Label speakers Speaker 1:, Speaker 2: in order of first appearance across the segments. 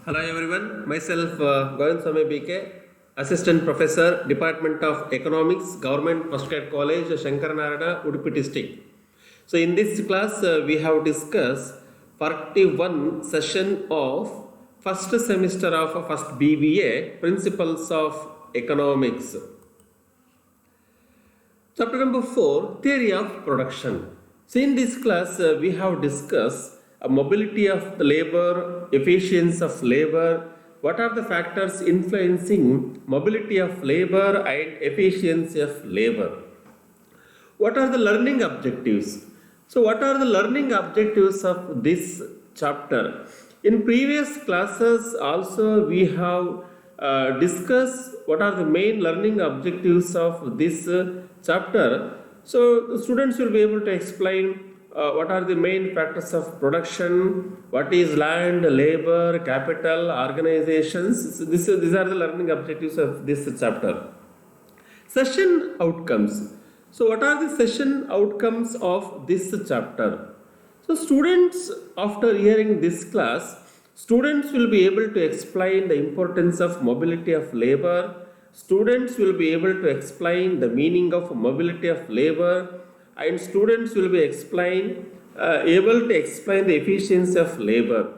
Speaker 1: Hello everyone, myself Govind Swami BK, Assistant Professor, Department of Economics, Government Postgrad College, Shankaranarayana, Udupi District. So in this class we have discussed 41 session of first semester of first BBA, Principles of Economics. Chapter number 4, Theory of Production. So in this class we have discussed mobility of the labor, efficiency of labor, what are the factors influencing mobility of labor and efficiency of labor. What are the learning objectives? So what are the learning objectives of this chapter? In previous classes also we have discussed what are the main learning objectives of this chapter. So the students will be able to explain what are the main factors of production, what is land, labor, capital, organizations. So these are the learning objectives of this chapter. Session outcomes. So what are the session outcomes of this chapter? So students, after hearing this class, students will be able to explain the importance of mobility of labor. Students will be able to explain the meaning of mobility of labor, and students will be able to explain the efficiency of labor.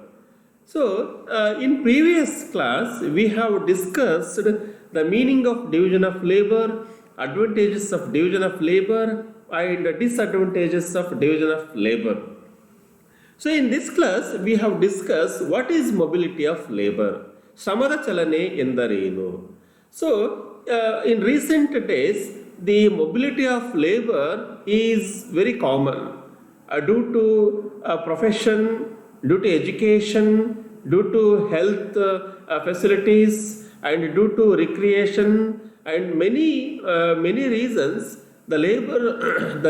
Speaker 1: So in previous class we have discussed the meaning of division of labor, advantages of division of labor and disadvantages of division of labor. So in this class we have discussed what is mobility of labor. Shramada chalane endareenu. So in recent days the mobility of labor is very common due to profession, due to education, due to health facilities and due to recreation and many reasons. The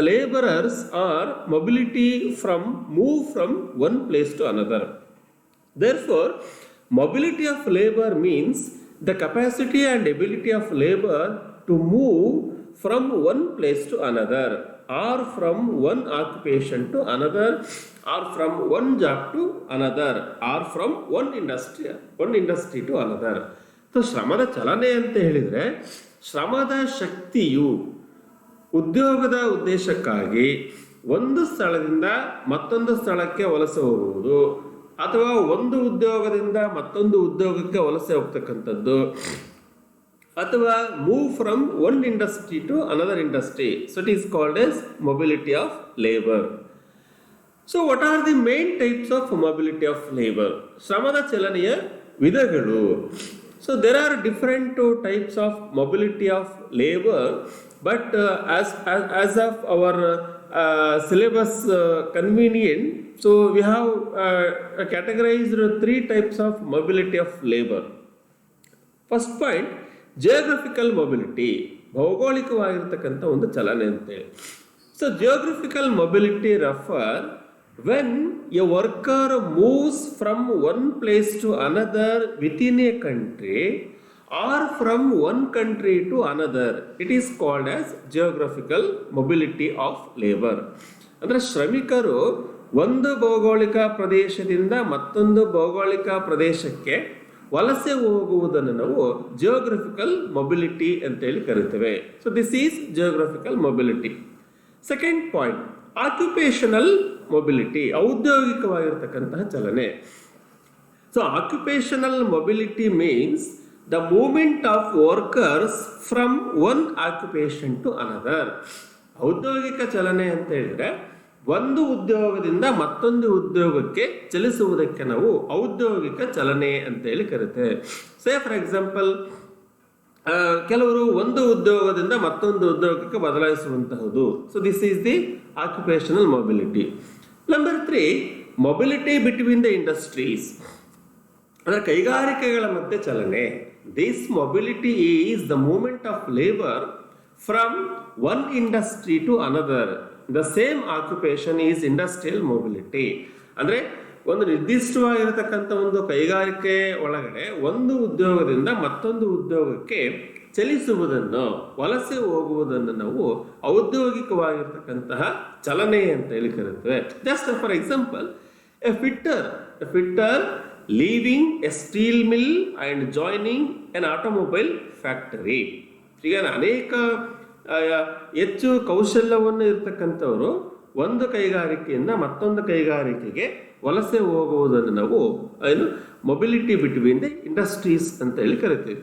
Speaker 1: laborers are move from one place to another. Therefore, mobility of labor means the capacity and ability of labor to move from one place to another, or from one occupation to another, or from one job to another, or from one industry to another. So ಶ್ರಮದ ಚಲನೆ ಅಂತ ಹೇಳಿದರೆ ಶ್ರಮದ ಶಕ್ತಿಯು ಉದ್ಯೋಗದ ಉದ್ದೇಶಕ್ಕಾಗಿ ಒಂದು ಸ್ಥಳದಿಂದ ಮತ್ತೊಂದು ಸ್ಥಳಕ್ಕೆ ವಲಸೆ ಹೋಗುವುದು ಅಥವಾ ಒಂದು ಉದ್ಯೋಗದಿಂದ ಮತ್ತೊಂದು ಉದ್ಯೋಗಕ್ಕೆ ವಲಸೆ ಹೋಗ್ತಕ್ಕಂಥದ್ದು ಅಥವಾ move from one industry to another industry. So it is called as mobility of labour. So what are the main types of mobility of labour? ಶ್ರಮದ ಚಲನೆಯ ವಿಧಗಳು. So there are different types of mobility of labor, but as of our syllabus convenient, so we have categorized three types of mobility of labor. First point, geographical mobility, ಭೌಗೋಳಿಕವಾಗಿರ್ತಕ್ಕಂಥ ಒಂದು ಚಲನೆ ಅಂತೇಳಿ. So geographical mobility refer when a worker moves from one place to another within a country or from one country to another, it is called as geographical mobility of labor. ಅಂದರೆ ಶ್ರಮಿಕರು ಒಂದು ಭೌಗೋಳಿಕ ಪ್ರದೇಶದಿಂದ ಮತ್ತೊಂದು ಭೌಗೋಳಿಕ ಪ್ರದೇಶಕ್ಕೆ ವಲಸೆ ಹೋಗುವುದನ್ನು ನಾವು ಜಿಯೋಗ್ರಫಿಕಲ್ ಮೊಬಿಲಿಟಿ ಅಂತೇಳಿ ಕರಿತೇವೆ. So this is geographical mobility. Second point, occupational mobility, ಔದ್ಯೋಗಿಕವಾಗಿರ್ತಕ್ಕಂತಹ ಚಲನೆ. So occupational mobility means the movement of workers from one occupation to another. ಔದ್ಯೋಗಿಕ ಚಲನೆ ಅಂತ ಹೇಳಿದ್ರೆ ಒಂದು ಉದ್ಯೋಗದಿಂದ ಮತ್ತೊಂದು ಉದ್ಯೋಗಕ್ಕೆ ಚಲಿಸುವುದಕ್ಕೆ ನಾವು ಔದ್ಯೋಗಿಕ ಚಲನೆ ಅಂತೇಳಿ ಕರಿತೇವೆ. ಸೇ ಫಾರ್ ಎಕ್ಸಾಂಪಲ್, ಕೆಲವರು ಒಂದು ಉದ್ಯೋಗದಿಂದ ಮತ್ತೊಂದು ಉದ್ಯೋಗಕ್ಕೆ ಬದಲಾಯಿಸುವಂತಹದ್ದು. So this is the occupational mobility. Number 3, mobility between the industries, ಅಂದರೆ ಕೈಗಾರಿಕೆಗಳ ಮಧ್ಯೆ ಚಲನೆ. This mobility is the movement of labour from one industry to another. The same occupation is industrial mobility. ಅಂದರೆ ಒಂದು ನಿರ್ದಿಷ್ಟವಾಗಿರತಕ್ಕಂಥ ಒಂದು ಕೈಗಾರಿಕೆ ಒಳಗಡೆ ಒಂದು ಉದ್ಯೋಗದಿಂದ ಮತ್ತೊಂದು ಉದ್ಯೋಗಕ್ಕೆ ಚಲಿಸುವುದನ್ನು, ವಲಸೆ ಹೋಗುವುದನ್ನು ನಾವು ಔದ್ಯೋಗಿಕವಾಗಿರ್ತಕ್ಕಂತಹ ಚಲನೆ ಅಂತ ಹೇಳಿ ಕರೀತೇವೆ. Just for example, a fitter leaving a steel mill and joining an automobile factory. ಈಗ ಅನೇಕ ಹೆಚ್ಚು ಕೌಶಲ್ಯವನ್ನು ಇರ್ತಕ್ಕಂಥವರು ಒಂದು ಕೈಗಾರಿಕೆಯಿಂದ ಮತ್ತೊಂದು ಕೈಗಾರಿಕೆಗೆ ವಲಸೆ ಹೋಗುವುದನ್ನು ನಾವು ಏನು ಮೊಬಿಲಿಟಿ ಬಿಟ್ವೀನ್ ದಿ ಇಂಡಸ್ಟ್ರೀಸ್ ಅಂತ ಹೇಳಿ ಕರಿತೀವಿ.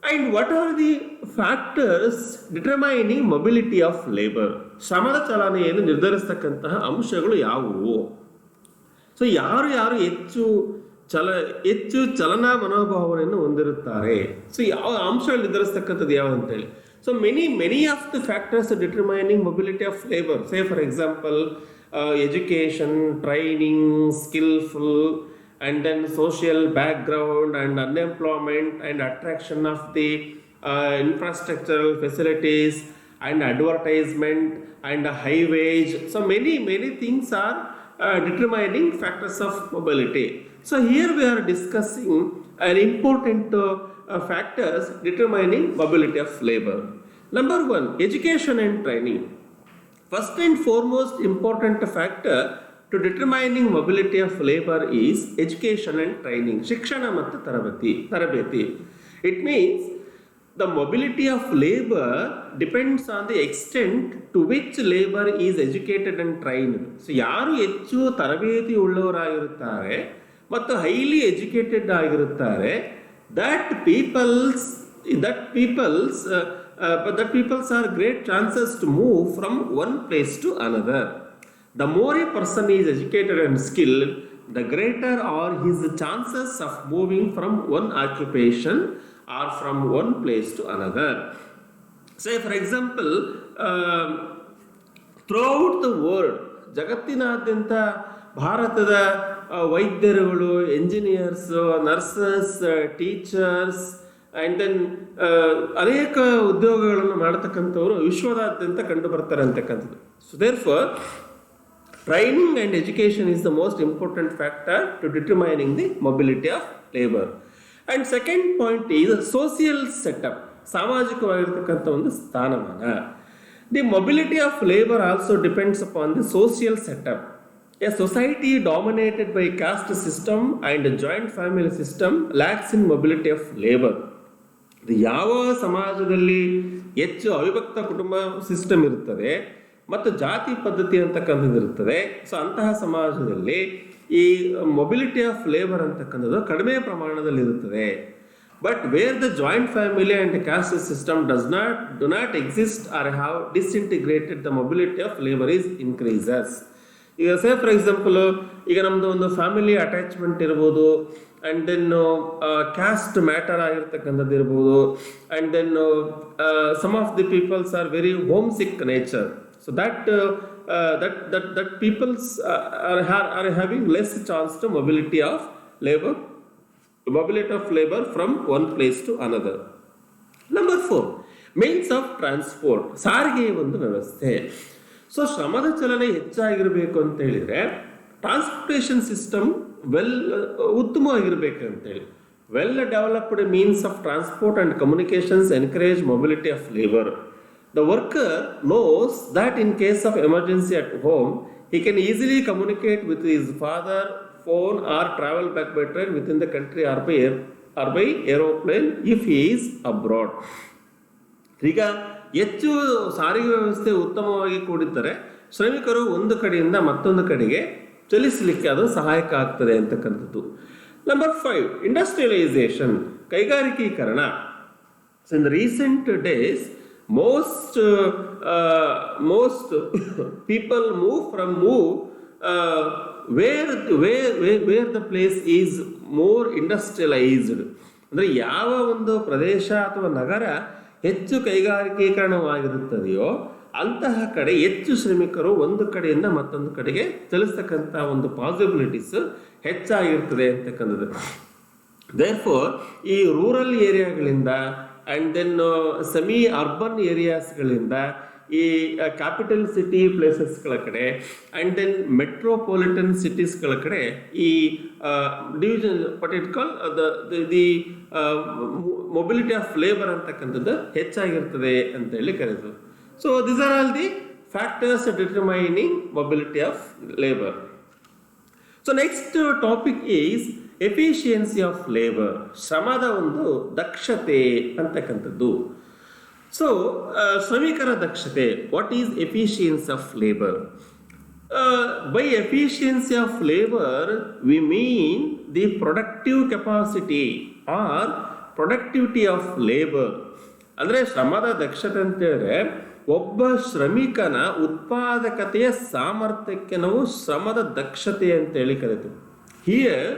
Speaker 1: And what are the factors determining mobility of labour? ಶ್ರಮದ ಚಲನೆಯನ್ನು ನಿರ್ಧರಿಸ್ತಕ್ಕಂತಹ ಅಂಶಗಳು ಯಾವುವು? ಸೊ ಯಾರು ಹೆಚ್ಚು ಚಲನಾ ಮನೋಭಾವನೆಯನ್ನು ಹೊಂದಿರುತ್ತಾರೆ? ಸೊ ಯಾವ ಅಂಶಗಳು ನಿರ್ಧರಿಸ್ತಕ್ಕಂಥದ್ದು ಯಾವ ಅಂತೇಳಿ. So many of the factors determining mobility of labour, say for example education, training, skilful, and then social background and unemployment and attraction of the infrastructural facilities and advertisement and high wage. So many things are determining factors of mobility. So here we are discussing an important factors determining mobility of labor. Number one, education and training. First and foremost important factor to determining mobility of labor is education and training. ಶಿಕ್ಷಣ ಮತ್ತು ತರಬೇತಿ. It means the mobility of labor depends on the extent to which labor is educated and trained. So ಯಾರು ಹೆಚ್ಚು ತರಬೇತಿ ಉಳ್ಳವರಾಗಿರುತ್ತಾರೆ ಮತ್ತು highly educated ಆಗಿರುತ್ತಾರೆ, that peoples are great chances to move from one place to another. The more a person is educated and skilled, the greater are his chances of moving from one occupation or from one place to another. Say for example, throughout the world, ಜಗತ್ತಿನಾದ್ಯಂತ ಭಾರತದ ವೈದ್ಯರುಗಳು, engineers, nurses, teachers and then ಅನೇಕ ಉದ್ಯೋಗಗಳನ್ನು ಮಾಡತಕ್ಕಂಥವರು ವಿಶ್ವದಾದ್ಯಂತ ಕಂಡು ಬರ್ತಾರೆ ಅಂತಕ್ಕಂಥದ್ದು. So therefore training and education is the most important factor to determining the mobility of labor. And second point is social setup, ಸಾಮಾಜಿಕವಾಗಿರ್ತಕ್ಕಂಥ ಒಂದು ಸ್ಥಾನಮಾನ. The mobility of labor also depends upon the social setup. A society dominated by caste system and joint family system lacks in mobility of labor. ಯಾವ ಸಮಾಜದಲ್ಲಿ ಹೆಚ್ಚು ಅವಿಭಕ್ತ ಕುಟುಂಬ system ಇರುತ್ತದೆ ಮತ್ತು ಜಾತಿ ಪದ್ಧತಿ ಅಂತಕ್ಕಂಥದ್ದು ಇರುತ್ತದೆ, ಸೊ ಅಂತಹ ಸಮಾಜದಲ್ಲಿ ಈ ಮೊಬಿಲಿಟಿ ಆಫ್ ಲೇಬರ್ ಅಂತಕ್ಕಂಥದ್ದು ಕಡಿಮೆ ಪ್ರಮಾಣದಲ್ಲಿ ಇರುತ್ತದೆ. But where the joint family and caste system do not exist or have disintegrated, the mobility of labour is increases. ಈಗ ಸೇ ಫಾರ್ ಎಕ್ಸಾಂಪಲ್, ಈಗ ನಮ್ಮದು ಒಂದು ಫ್ಯಾಮಿಲಿ ಅಟ್ಯಾಚ್ಮೆಂಟ್ ಇರ್ಬೋದು, ಆ್ಯಂಡ್ ದೆನ್ ಕ್ಯಾಸ್ಟ್ ಮ್ಯಾಟರ್ ಆಗಿರ್ತಕ್ಕಂಥದ್ದು ಇರ್ಬೋದು, and then some of the peoples are very homesick nature. So that peoples are having less chance to mobility of labor from one place to another. Number 4, means of transport, ಸಾರಿಗೆಯ ಒಂದು ವ್ಯವಸ್ಥೆ. So ಶ್ರಮದ ಚಲನೆ ಹೆಚ್ಚಾಗಿರಬೇಕು ಅಂತ ಹೇಳಿದರೆ transportation system ಉತ್ತಮವಾಗಿರ್ಬೇಕು ಅಂತೇಳಿ. Well developed means of transport and communications encourage mobility of labour. The worker knows that in case of emergency at home, he can easily communicate with his father, phone, or travel back by train within the country or by aeroplane if he is abroad. ಈಗ ಹೆಚ್ಚು ಸಾರಿಗೆ ವ್ಯವಸ್ಥೆ ಉತ್ತಮವಾಗಿ ಕೂಡಿದ್ದರೆ ಶ್ರಮಿಕರು ಒಂದು ಕಡೆಯಿಂದ ಮತ್ತೊಂದು ಕಡೆಗೆ ಚಲಿಸಲಿಕ್ಕೆ ಅದು ಸಹಾಯಕ ಆಗ್ತದೆ ಅಂತಕ್ಕಂಥದ್ದು. ನಂಬರ್ 5, ಇಂಡಸ್ಟ್ರಿಯಲೈಸೇಷನ್, ಕೈಗಾರಿಕೀಕರಣ. So in the recent days, most people move where the place is more industrialized. ಅಂದರೆ ಯಾವ ಒಂದು ಪ್ರದೇಶ ಅಥವಾ ನಗರ ಹೆಚ್ಚು ಕೈಗಾರಿಕೀಕರಣವಾಗಿರುತ್ತದೆಯೋ ಅಂತಹ ಕಡೆ ಹೆಚ್ಚು ಶ್ರಮಿಕರು ಒಂದು ಕಡೆಯಿಂದ ಮತ್ತೊಂದು ಕಡೆಗೆ ಚಲಿಸ್ತಕ್ಕಂಥ ಒಂದು ಪಾಸಿಬಿಲಿಟೀಸ್ ಹೆಚ್ಚಾಗಿರ್ತದೆ ಅಂತಕ್ಕಂಥದ್ದು. ದೇರ್ಫೋರ್ ಈ ರೂರಲ್ ಏರಿಯಾಗಳಿಂದ ಆ್ಯಂಡ್ ದೆನ್ ಸೆಮಿ ಅರ್ಬನ್ ಏರಿಯಾಸ್ಗಳಿಂದ ಈ ಕ್ಯಾಪಿಟಲ್ ಸಿಟಿ ಪ್ಲೇಸಸ್ಗಳ ಕಡೆ ಆ್ಯಂಡ್ ದೆನ್ ಮೆಟ್ರೋಪಾಲಿಟನ್ ಸಿಟೀಸ್ಗಳ ಕಡೆ ಈ division what it call the mobility of labour ಅಂತಕ್ಕಂಥದ್ದು ಹೆಚ್ಚಾಗಿರ್ತದೆ ಅಂತ ಹೇಳಿ ಕರೆದು. So these are all the factors determining mobility of labour. So next topic is efficiency of labour, ಶ್ರಮದ ಒಂದು ದಕ್ಷತೆ ಅಂತಕ್ಕಂಥದ್ದು. ಸೊ ಶ್ರಮಿಕರ ದಕ್ಷತೆ, what is efficiency of labour? By efficiency of labor, we mean the productive capacity or productivity of labor. ಅಂದರೆ ಶ್ರಮದ ದಕ್ಷತೆ ಅಂತೇಳಿದ್ರೆ ಒಬ್ಬ ಶ್ರಮಿಕನ ಉತ್ಪಾದಕತೆಯ ಸಾಮರ್ಥ್ಯಕ್ಕೆ ನಾವು ಶ್ರಮದ ದಕ್ಷತೆ ಅಂತೇಳಿ ಕರಿತೀವಿ. Here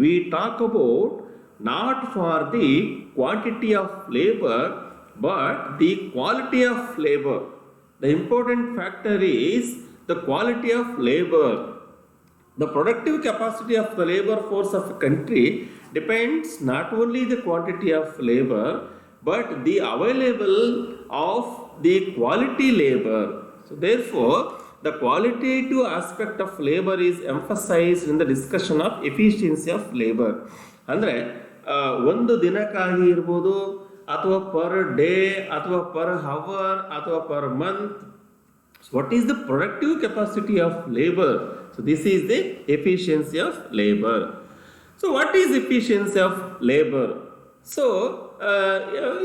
Speaker 1: V talk about not for the quantity of labour but the quality of labour. The important factor is the quality of labor. The productive capacity of the labor force of a country depends not only the quantity of labor but the available of the quality labor. So therefore the qualitative aspect of labor is emphasized in the discussion of efficiency of labor. ಅಂದರೆ ಒಂದು ದಿನಕ್ಕಾಗಿ ಇರ್ಬೋದು, ಅಥವಾ per day, ಅಥವಾ per hour, ಅಥವಾ per month. So what is the productive capacity of labor? So this is the efficiency of labor. So what is efficiency of labor? So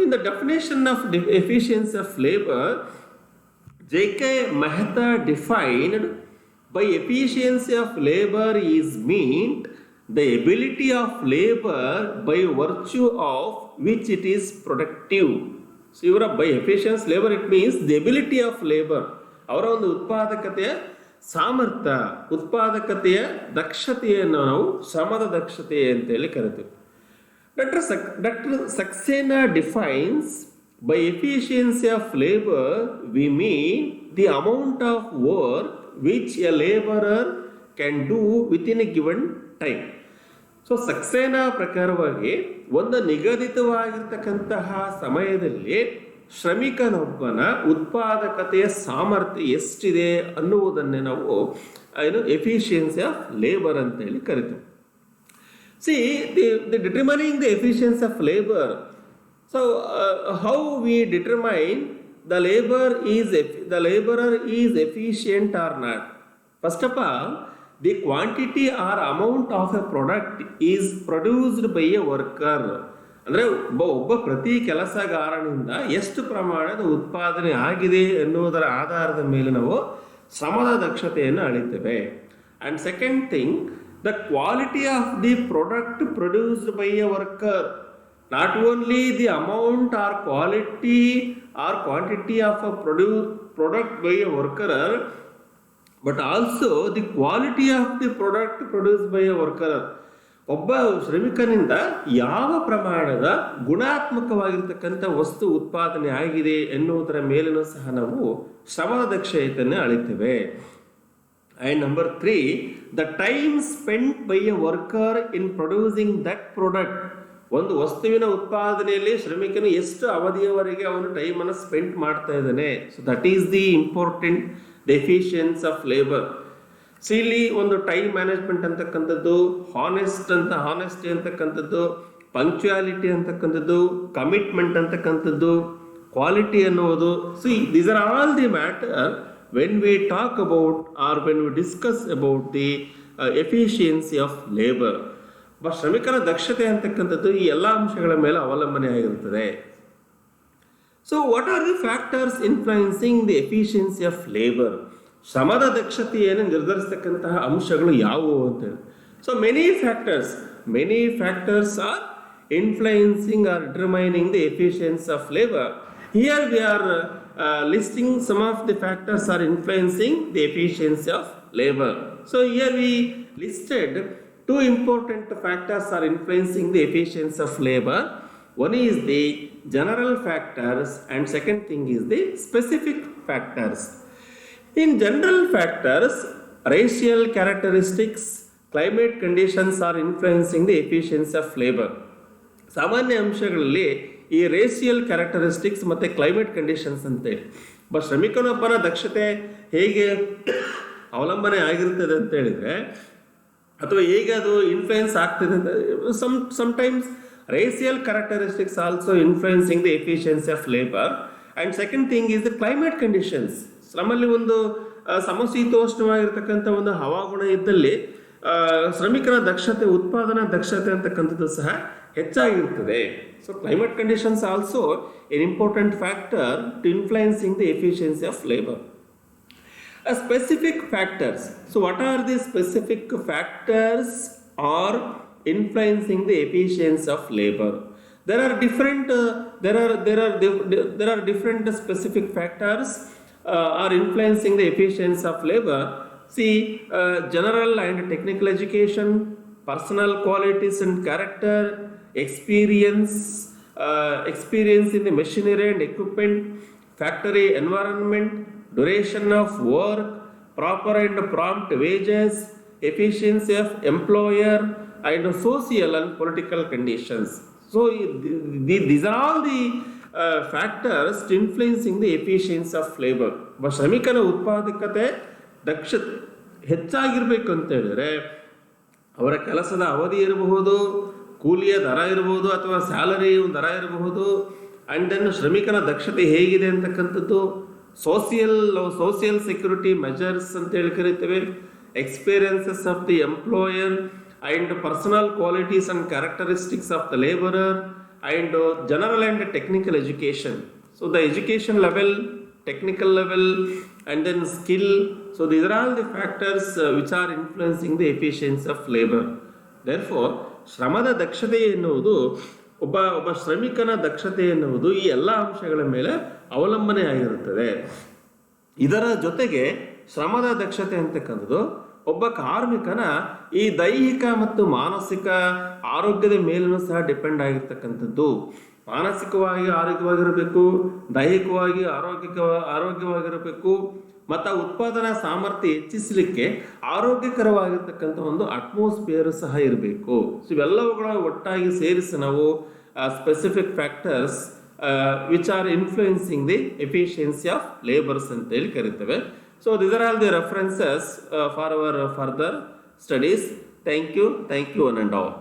Speaker 1: in the definition of efficiency of labor, J.K. Mehta defined by efficiency of labor is meant the ability of labor by virtue of which it is productive. So by efficiency labor, it means the ability of labor, ಅವರ ಒಂದು ಉತ್ಪಾದಕತೆಯ ಸಾಮರ್ಥ್ಯ, ಉತ್ಪಾದಕತೆಯ ದಕ್ಷತೆಯನ್ನು ನಾವು ಶ್ರಮದ ದಕ್ಷತೆ ಅಂತೇಳಿ ಕರಿತೀವಿ. Doctor Saxena defines by efficiency of labour we mean the amount of work which A labourer can do with in a given time. So Saxena ಪ್ರಕಾರವಾಗಿ ಒಂದು ನಿಗದಿತವಾಗಿರ್ತಕ್ಕಂತಹ ಸಮಯದಲ್ಲಿ ಶ್ರಮಿಕನೊಬ್ಬನ ಉತ್ಪಾದಕತೆಯ ಸಾಮರ್ಥ್ಯ ಎಷ್ಟಿದೆ ಅನ್ನುವುದನ್ನೇ ನಾವು ಎಫಿಷಿಯನ್ಸಿ ಆಫ್ ಲೇಬರ್ ಅಂತೇಳಿ ಕರಿತೀವಿ. C the determining the efficiency of labour. So how we determine the labourer is efficient or not? First of all, the quantity or amount of a product is produced by a worker. ಅಂದರೆ ಒಬ್ಬ ಪ್ರತಿ ಕೆಲಸಗಾರನಿಂದ ಎಷ್ಟು ಪ್ರಮಾಣದ ಉತ್ಪಾದನೆ ಆಗಿದೆ ಎನ್ನುವುದರ ಆಧಾರದ ಮೇಲೆ ನಾವು ಶ್ರಮದ ದಕ್ಷತೆಯನ್ನು ಅಳಿತೇವೆ. And second thing, the quality of the product produced by a worker. Not only the amount or quantity of a product by a worker, but also the quality of the product produced by a worker. ಒಬ್ಬ ಶ್ರಮಿಕನಿಂದ ಯಾವ ಪ್ರಮಾಣದ ಗುಣಾತ್ಮಕವಾಗಿರ್ತಕ್ಕಂಥ ವಸ್ತು ಉತ್ಪಾದನೆ ಆಗಿದೆ ಎನ್ನುವುದರ ಮೇಲೂ ಸಹ ನಾವು ಶ್ರಮದ ದಕ್ಷತೆಯನ್ನು ಅಳಿತೇವೆ. And number 3, the time spent by a worker in producing that product. ಒಂದು ವಸ್ತುವಿನ ಉತ್ಪಾದನೆಯಲ್ಲಿ ಶ್ರಮಿಕನು ಎಷ್ಟು ಅವಧಿಯವರೆಗೆ ಅವನು ಟೈಮನ್ನು ಸ್ಪೆಂಡ್ ಮಾಡ್ತಾ ಇದ್ದಾನೆ. So that is the important the efficiency of labour. So ಇಲ್ಲಿ ಒಂದು ಟೈಮ್ ಮ್ಯಾನೇಜ್ಮೆಂಟ್ ಅಂತಕ್ಕಂಥದ್ದು, ಹಾನೆಸ್ಟಿ ಅಂತಕ್ಕಂಥದ್ದು, ಪಂಕ್ಚುಯಾಲಿಟಿ ಅಂತಕ್ಕಂಥದ್ದು, ಕಮಿಟ್ಮೆಂಟ್ ಅಂತಕ್ಕಂಥದ್ದು, ಕ್ವಾಲಿಟಿ ಅನ್ನುವುದು. So these are all the matter when we talk about or when we discuss about the efficiency of labour. ಶ್ರಮಿಕರ ದಕ್ಷತೆ ಅಂತಕ್ಕಂಥದ್ದು ಈ ಎಲ್ಲ ಅಂಶಗಳ ಮೇಲೆ ಅವಲಂಬನೆ ಆಗಿರುತ್ತದೆ. So what are the factors influencing the efficiency of labour? ಶ್ರಮದ ದಕ್ಷತೆಯನ್ನು ನಿರ್ಧರಿಸತಕ್ಕಂತಹ ಅಂಶಗಳು ಯಾವುವು ಅಂತೇಳಿ. So many factors are influencing or determining the efficiency of labour. Here we are listing some of the factors are influencing the efficiency of labour. So here we listed 2 important factors are influencing the efficiency of labor. One is the general factors and second thing is the specific factors. In general factors, racial characteristics, climate conditions are influencing the efficiency of labor. ಸಾಮಾನ್ಯ ಅಂಶಗಳಲ್ಲಿ ಈ racial characteristics ಮತ್ತು climate conditions ಅಂತೇಳಿ ಶ್ರಮಿಕನೊಬ್ಬನ ದಕ್ಷತೆ ಹೇಗೆ ಅವಲಂಬನೆ ಆಗಿರ್ತದೆ ಅಂತ ಹೇಳಿದರೆ, ಅಥವಾ ಹೇಗೆ ಅದು ಇನ್ಫ್ಲುಯೆನ್ಸ್ ಆಗ್ತದೆ ಅಂತ, sometimes racial characteristics also influencing the efficiency of labor. And second thing is the climate conditions. ನಮ್ಮಲ್ಲಿ ಒಂದು ಸಮಶೀತೋಷ್ಣವಾಗಿರ್ತಕ್ಕಂಥ ಒಂದು ಹವಾಗುಣ ಇದ್ದಲ್ಲಿ ಶ್ರಮಿಕನ ದಕ್ಷತೆ, ಉತ್ಪಾದನಾ ದಕ್ಷತೆ ಅಂತಕ್ಕಂಥದ್ದು ಸಹ ಹೆಚ್ಚಾಗಿರ್ತದೆ. So climate conditions also an important factor to influencing the efficiency of labour. Specific factors. So what are the specific factors are influencing the efficiency of labor? There are different different specific factors are influencing the efficiency of labor. See, general and technical education, personal qualities and character, experience in the machinery and equipment, factory environment, duration of work, proper and prompt wages, efficiency of employer, and social and political conditions. So these are all the factors influencing the efficiency of labor. ಶ್ರಮಿಕನ ಉತ್ಪಾದಕತೆ ಹೆಚ್ಚಾಗಿರ್ಬೇಕು ಅಂತ ಹೇಳಿದ್ರೆ ಅವರ ಕೆಲಸದ ಅವಧಿ ಇರಬಹುದು, ಕೂಲಿಯ ದರ ಇರಬಹುದು, ಅಥವಾ ಸ್ಯಾಲರಿ ದರ ಇರಬಹುದು. ಆ್ಯಂಡ್ ದೆನ್ ಶ್ರಮಿಕನ ದಕ್ಷತೆ ಹೇಗಿದೆ ಅಂತಕ್ಕಂಥದ್ದು, ಸೋಷಿಯಲ್ ಸೆಕ್ಯೂರಿಟಿ ಮೆಜರ್ಸ್ ಅಂತ ಹೇಳಿ ಕರಿತೇವೆ, experiences of the employer, and personal qualities and characteristics of the labourer, and general and technical education. So the education level, technical level, and then skill. So these are all the factors which are influencing the efficiency of labor. Therefore ಶ್ರಮದ ದಕ್ಷತೆ ಎನ್ನುವುದು ಒಬ್ಬ ಶ್ರಮಿಕನ ದಕ್ಷತೆ ಎನ್ನುವುದು ಈ ಎಲ್ಲ ಅಂಶಗಳ ಮೇಲೆ ಅವಲಂಬನೆ ಆಗಿರುತ್ತದೆ. ಇದರ ಜೊತೆಗೆ ಶ್ರಮದ ದಕ್ಷತೆ ಅಂತಕ್ಕಂಥದ್ದು ಒಬ್ಬ ಕಾರ್ಮಿಕನ ಈ ದೈಹಿಕ ಮತ್ತು ಮಾನಸಿಕ ಆರೋಗ್ಯದ ಮೇಲೂ ಸಹ ಡಿಪೆಂಡ್ ಆಗಿರ್ತಕ್ಕಂಥದ್ದು. ಮಾನಸಿಕವಾಗಿ ಆರೋಗ್ಯವಾಗಿರಬೇಕು, ದೈಹಿಕವಾಗಿ ಆರೋಗ್ಯವಾಗಿರಬೇಕು, ಮತ್ತು ಉತ್ಪಾದನಾ ಸಾಮರ್ಥ್ಯ ಹೆಚ್ಚಿಸಲಿಕ್ಕೆ ಆರೋಗ್ಯಕರವಾಗಿರ್ತಕ್ಕಂಥ ಒಂದು ಅಟ್ಮಾಸ್ಫಿಯರ್ ಸಹ ಇರಬೇಕು. ಸೊ ಇವೆಲ್ಲವುಗಳ ಒಟ್ಟಾಗಿ ಸೇರಿಸಿ ನಾವು specific factors which are influencing the efficiency of labours ಅಂತೇಳಿ ಕರಿತೇವೆ. So these are all the references for our further studies. Thank you one and all.